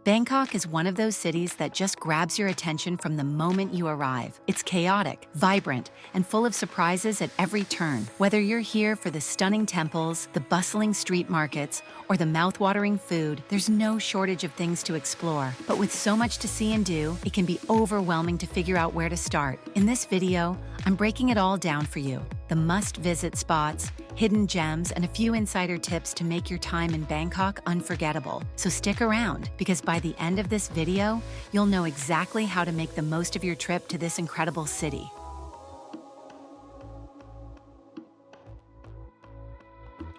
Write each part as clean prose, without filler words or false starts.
Bangkok is one of those cities that just grabs your attention from the moment you arrive. It's chaotic, vibrant, and full of surprises at every turn. Whether you're here for the stunning temples, the bustling street markets, or the mouth-watering food, there's no shortage of things to explore. But with so much to see and do, it can be overwhelming to figure out where to start. In this video, I'm breaking it all down for you. The must-visit spots, hidden gems, and a few insider tips to make your time in Bangkok unforgettable. So stick around, because by the end of this video, you'll know exactly how to make the most of your trip to this incredible city.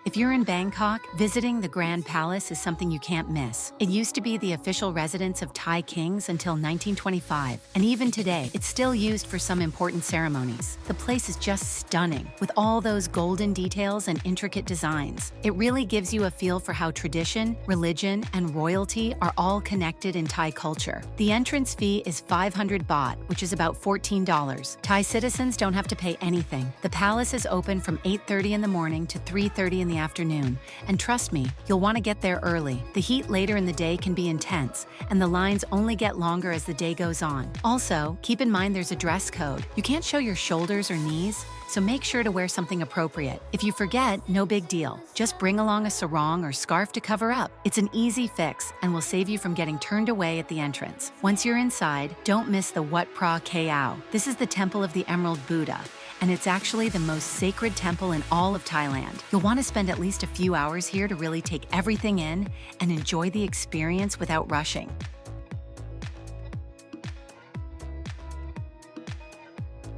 If you're in Bangkok, visiting the Grand Palace is something you can't miss. It used to be the official residence of Thai kings until 1925, and even today, it's still used for some important ceremonies. The place is just stunning, with all those golden details and intricate designs. It really gives you a feel for how tradition, religion, and royalty are all connected in Thai culture. The entrance fee is 500 baht, which is about $14. Thai citizens don't have to pay anything. The palace is open from 8:30 in the morning to 3:30 in the afternoon, and trust me, you'll want to get there early. The heat later in the day can be intense, and the lines only get longer as the day goes on. Also, keep in mind there's a dress code. You can't show your shoulders or knees, so make sure to wear something appropriate. If you forget, no big deal. Just bring along a sarong or scarf to cover up. It's an easy fix and will save you from getting turned away at the entrance. Once you're inside, don't miss the Wat Pho. This is the Temple of the Emerald Buddha, and it's actually the most sacred temple in all of Thailand. You'll want to spend at least a few hours here to really take everything in and enjoy the experience without rushing.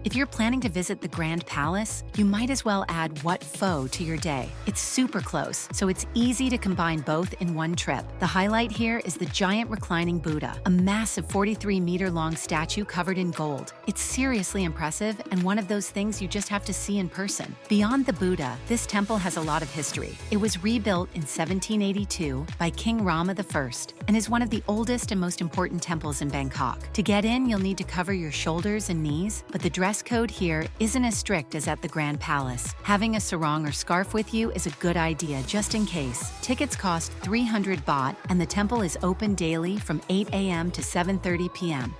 If you're planning to visit the Grand Palace, you might as well add Wat Pho to your day. It's super close, so it's easy to combine both in one trip. The highlight here is the giant reclining Buddha, a massive 43-meter-long statue covered in gold. It's seriously impressive and one of those things you just have to see in person. Beyond the Buddha, this temple has a lot of history. It was rebuilt in 1782 by King Rama I and is one of the oldest and most important temples in Bangkok. To get in, you'll need to cover your shoulders and knees, but the dress code here isn't as strict as at the Grand Palace. Having a sarong or scarf with you is a good idea just in case. Tickets cost 300 baht, and the temple is open daily from 8 a.m. to 7:30 p.m.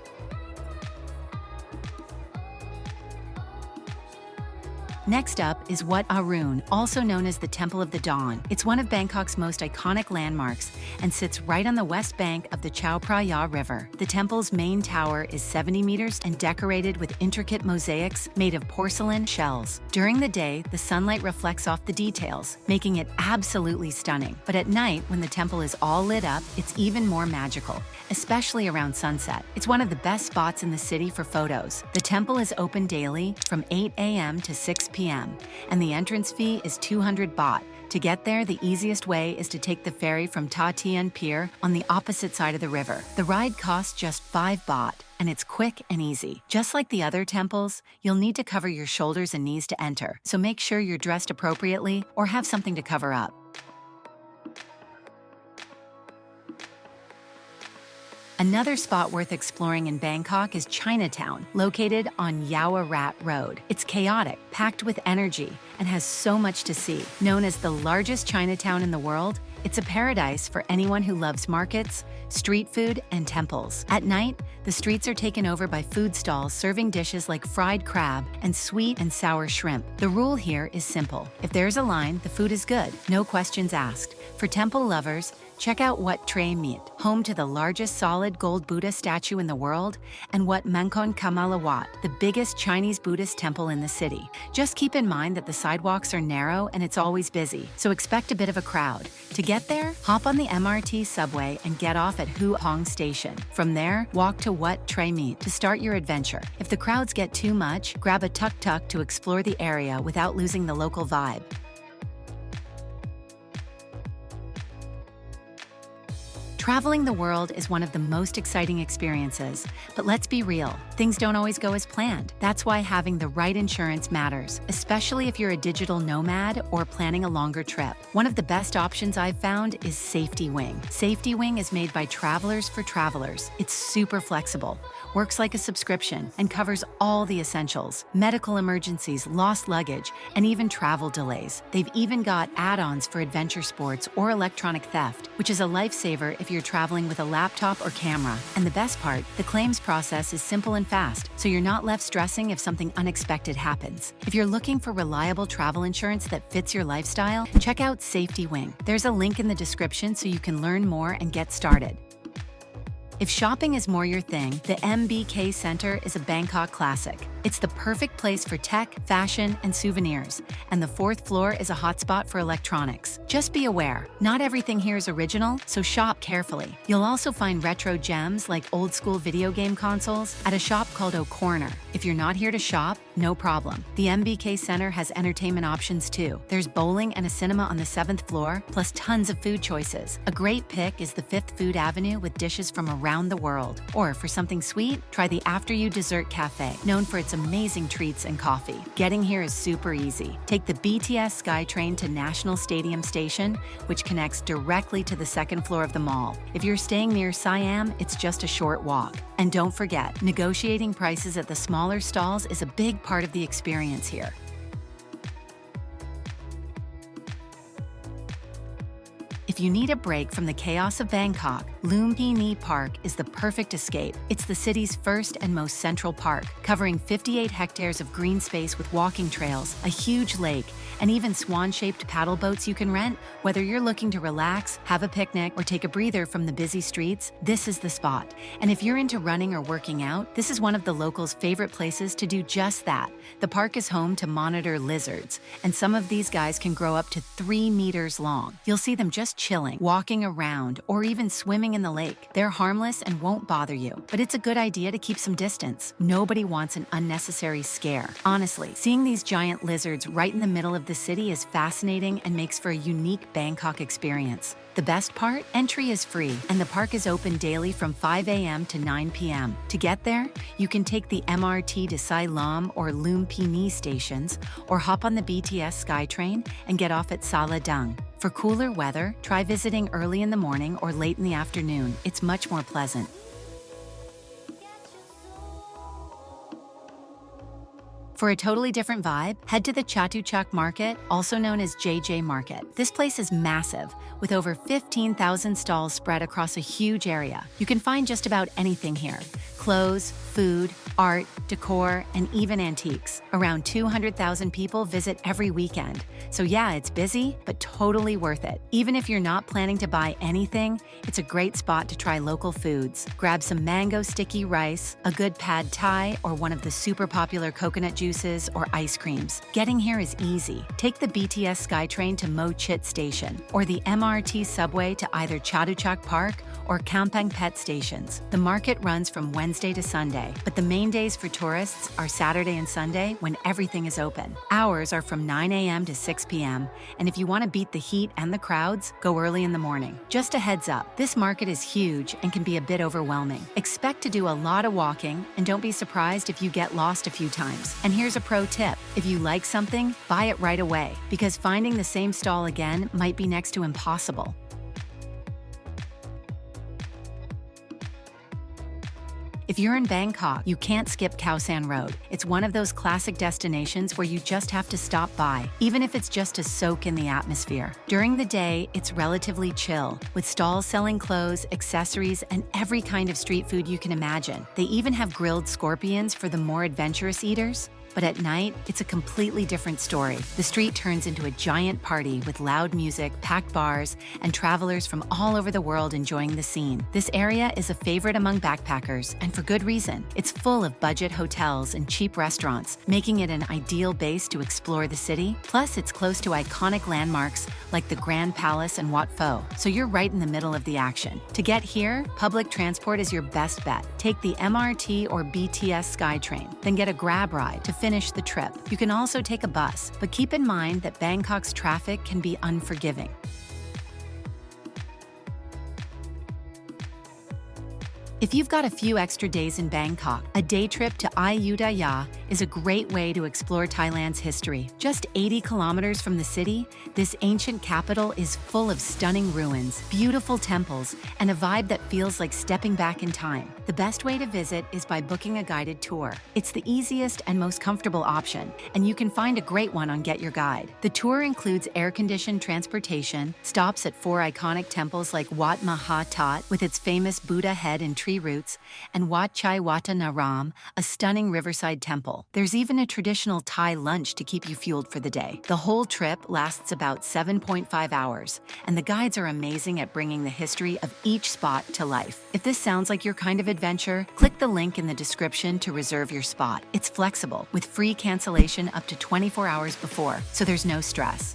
Next up is Wat Arun, also known as the Temple of the Dawn. It's one of Bangkok's most iconic landmarks and sits right on the west bank of the Chao Phraya River. The temple's main tower is 70 meters and decorated with intricate mosaics made of porcelain shells. During the day, the sunlight reflects off the details, making it absolutely stunning. But at night, when the temple is all lit up, it's even more magical, especially around sunset. It's one of the best spots in the city for photos. The temple is open daily from 8 a.m. to 6 p.m., and the entrance fee is 200 baht. To get there, the easiest way is to take the ferry from Ta Tien Pier on the opposite side of the river. The ride costs just 5 baht, and it's quick and easy. Just like the other temples, you'll need to cover your shoulders and knees to enter, so make sure you're dressed appropriately or have something to cover up. Another spot worth exploring in Bangkok is Chinatown, located on Yaowa Rat Road. It's chaotic, packed with energy, and has so much to see. Known as the largest Chinatown in the world, it's a paradise for anyone who loves markets, street food, and temples. At night, the streets are taken over by food stalls serving dishes like fried crab and sweet and sour shrimp. The rule here is simple. If there's a line, the food is good, no questions asked. For temple lovers, check out Wat Arun, home to the largest solid gold Buddha statue in the world, and Wat Mangkon Kamala Wat, the biggest Chinese Buddhist temple in the city. Just keep in mind that the sidewalks are narrow and it's always busy, so expect a bit of a crowd. To get there, hop on the MRT subway and get off at Hua Hong Station. From there, walk to Wat Arun to start your adventure. If the crowds get too much, grab a tuk-tuk to explore the area without losing the local vibe. Traveling the world is one of the most exciting experiences, but let's be real, things don't always go as planned. That's why having the right insurance matters, especially if you're a digital nomad or planning a longer trip. One of the best options I've found is Safety Wing. Safety Wing is made by travelers for travelers. It's super flexible, works like a subscription, and covers all the essentials: medical emergencies, lost luggage, and even travel delays. They've even got add-ons for adventure sports or electronic theft, which is a lifesaver if you're you're traveling with a laptop or camera. And the best part, the claims process is simple and fast, so you're not left stressing if something unexpected happens. If you're looking for reliable travel insurance that fits your lifestyle, check out Safety Wing. There's a link in the description so you can learn more and get started. If shopping is more your thing, the MBK Center is a Bangkok classic. It's the perfect place for tech, fashion, and souvenirs, and the fourth floor is a hotspot for electronics. Just be aware, not everything here is original, so shop carefully. You'll also find retro gems like old-school video game consoles at a shop called O'Corner. If you're not here to shop, no problem. The MBK Center has entertainment options too. There's bowling and a cinema on the 7th floor, plus tons of food choices. A great pick is the 5th Food Avenue with dishes from around the world. Or for something sweet, try the After You Dessert Cafe, known for its amazing treats and coffee. Getting here is super easy. Take the BTS SkyTrain to National Stadium Station, which connects directly to the 2nd floor of the mall. If you're staying near Siam, it's just a short walk. And don't forget, negotiating prices at the smaller stalls is a big part of the experience here. If you need a break from the chaos of Bangkok, Lumpini Park is the perfect escape. It's the city's first and most central park, covering 58 hectares of green space with walking trails, a huge lake, and even swan-shaped paddle boats you can rent. Whether you're looking to relax, have a picnic, or take a breather from the busy streets, this is the spot. And if you're into running or working out, this is one of the locals' favorite places to do just that. The park is home to monitor lizards, and some of these guys can grow up to 3 meters long. You'll see them just chilling, walking around, or even swimming in the lake. They're harmless and won't bother you, but it's a good idea to keep some distance. Nobody wants an unnecessary scare. Honestly, seeing these giant lizards right in the middle of the city is fascinating and makes for a unique Bangkok experience. The best part? Entry is free, and the park is open daily from 5 a.m. to 9 p.m. To get there, you can take the MRT to Sai Lam or Lumpini stations, or hop on the BTS SkyTrain and get off at Saladang. For cooler weather, try visiting early in the morning or late in the afternoon. It's much more pleasant. For a totally different vibe, head to the Chatuchak Market, also known as JJ Market. This place is massive, with over 15,000 stalls spread across a huge area. You can find just about anything here: clothes, food, art, decor, and even antiques. Around 200,000 people visit every weekend. So yeah, it's busy, but totally worth it. Even if you're not planning to buy anything, it's a great spot to try local foods. Grab some mango sticky rice, a good pad thai, or one of the super popular coconut juices or ice creams. Getting here is easy. Take the BTS SkyTrain to Mo Chit Station, or the MRT subway to either Chatuchak Park or Kampang Pet stations. The market runs from Wednesday to Sunday, but the main days for tourists are Saturday and Sunday when everything is open. Hours are from 9 a.m. to 6 p.m., and if you want to beat the heat and the crowds, go early in the morning. Just a heads up, this market is huge and can be a bit overwhelming. Expect to do a lot of walking, and don't be surprised if you get lost a few times. And here's a pro tip: if you like something, buy it right away, because finding the same stall again might be next to impossible. If you're in Bangkok, you can't skip Khaosan Road. It's one of those classic destinations where you just have to stop by, even if it's just to soak in the atmosphere. During the day, it's relatively chill, with stalls selling clothes, accessories, and every kind of street food you can imagine. They even have grilled scorpions for the more adventurous eaters. But at night, it's a completely different story. The street turns into a giant party with loud music, packed bars, and travelers from all over the world enjoying the scene. This area is a favorite among backpackers, and for good reason. It's full of budget hotels and cheap restaurants, making it an ideal base to explore the city. Plus, it's close to iconic landmarks like the Grand Palace and Wat Pho, so you're right in the middle of the action. To get here, public transport is your best bet. Take the MRT or BTS SkyTrain, then get a grab ride to finish the trip. You can also take a bus, but keep in mind that Bangkok's traffic can be unforgiving. If you've got a few extra days in Bangkok, a day trip to Ayutthaya is a great way to explore Thailand's history. Just 80 kilometers from the city, this ancient capital is full of stunning ruins, beautiful temples, and a vibe that feels like stepping back in time. The best way to visit is by booking a guided tour. It's the easiest and most comfortable option, and you can find a great one on Get Your Guide. The tour includes air-conditioned transportation, stops at 4 iconic temples like Wat Maha Tat with its famous Buddha head and tree roots, and Wat Chai Wata Naram, a stunning riverside temple. There's even a traditional Thai lunch to keep you fueled for the day. The whole trip lasts about 7.5 hours, and the guides are amazing at bringing the history of each spot to life. If this sounds like your kind of adventure, click the link in the description to reserve your spot. It's flexible, with free cancellation up to 24 hours before, so there's no stress.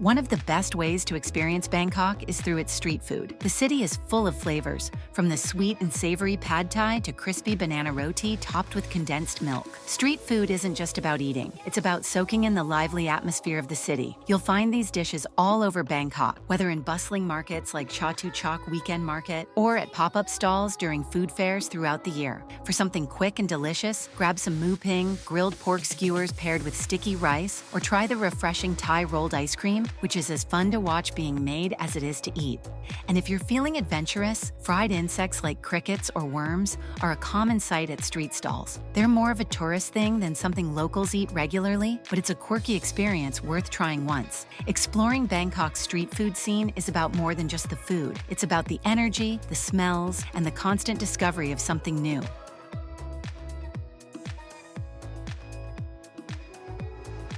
One of the best ways to experience Bangkok is through its street food. The city is full of flavors, from the sweet and savory pad thai to crispy banana roti topped with condensed milk. Street food isn't just about eating, it's about soaking in the lively atmosphere of the city. You'll find these dishes all over Bangkok, whether in bustling markets like Chatuchak Weekend Market or at pop-up stalls during food fairs throughout the year. For something quick and delicious, grab some mu ping, grilled pork skewers paired with sticky rice, or try the refreshing Thai rolled ice cream, which is as fun to watch being made as it is to eat. And if you're feeling adventurous, fried insects like crickets or worms are a common sight at street stalls. They're more of a tourist thing than something locals eat regularly, but it's a quirky experience worth trying once. Exploring Bangkok's street food scene is about more than just the food. It's about the energy, the smells, and the constant discovery of something new.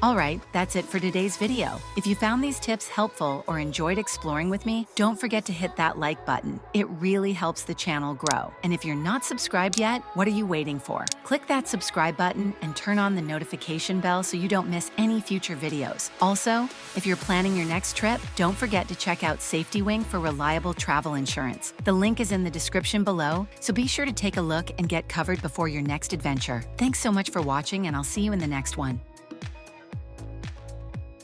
Alright, that's it for today's video. If you found these tips helpful or enjoyed exploring with me, don't forget to hit that like button. It really helps the channel grow. And if you're not subscribed yet, what are you waiting for? Click that subscribe button and turn on the notification bell so you don't miss any future videos. Also, if you're planning your next trip, don't forget to check out Safety Wing for reliable travel insurance. The link is in the description below, so be sure to take a look and get covered before your next adventure. Thanks so much for watching, and I'll see you in the next one.